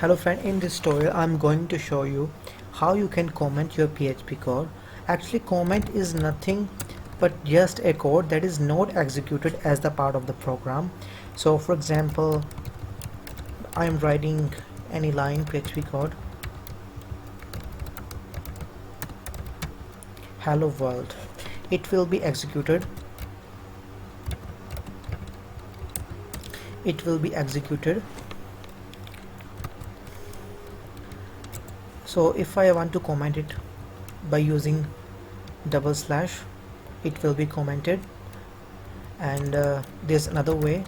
Hello friend, in this tutorial I'm going to show you how you can comment your PHP code. Actually, comment is nothing but just a code that is not executed as the part of the program. So for example, I am writing any line PHP code, hello world. It will be executed. It will be executed. So if I want to comment it by using double slash, it will be commented. And there's another way.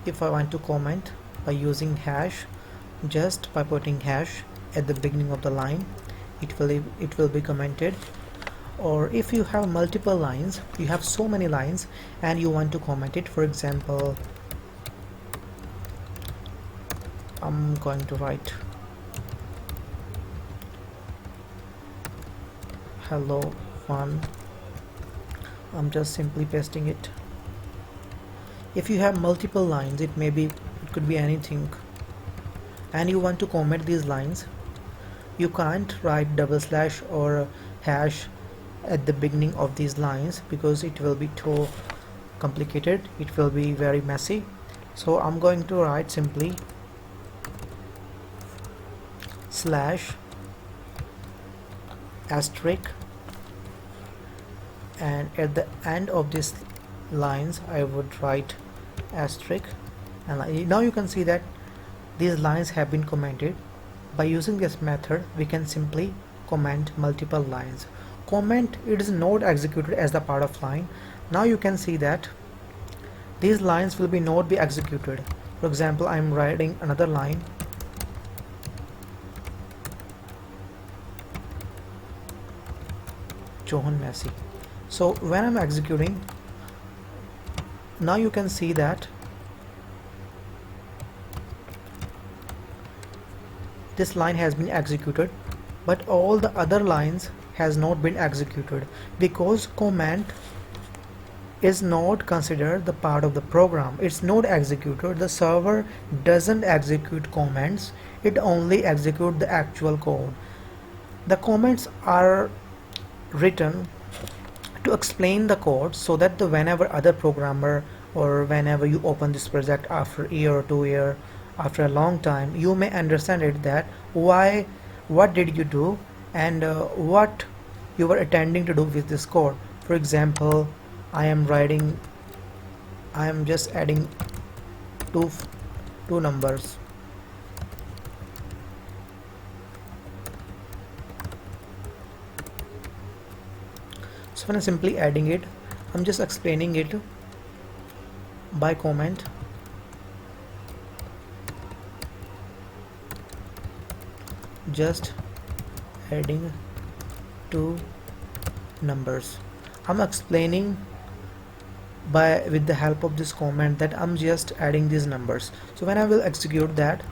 If I want to comment by using hash, just by putting hash at the beginning of the line, it will be commented. Or if you have multiple lines, you have so many lines and you want to comment it, for example, I'm going to write hello one. I'm just simply pasting it. If you have multiple lines, it could be anything, and you want to comment these lines, you can't write double slash or hash at the beginning of these lines because it will be too complicated, it will be very messy. So I'm going to write simply slash asterisk, and at the end of these lines I would write asterisk, and now you can see that these lines have been commented. By using this method, we can simply comment multiple lines. Comment, it is not executed as the part of line. Now you can see that these lines will not be executed. For example, I am writing another line, Johan Messi. So when I'm executing, now you can see that this line has been executed, but all the other lines has not been executed because comment is not considered the part of the program. It's not executed. The server doesn't execute comments, it only executes the actual code. The comments are written to explain the code so that whenever other programmer or whenever you open this project after a year or 2 years, after a long time, you may understand it that what did you do and what you were intending to do with this code. For example, I am just adding two numbers. So when I'm simply adding it, I'm just explaining it by comment. Just adding two numbers. I'm explaining with the help of this comment that I'm just adding these numbers. So when I will execute that,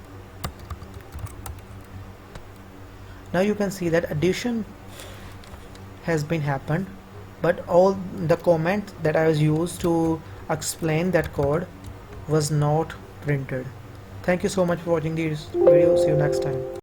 now you can see that addition has been happened, but all the comment that I was used to explain that code was not printed. Thank you so much for watching this video. See you next time.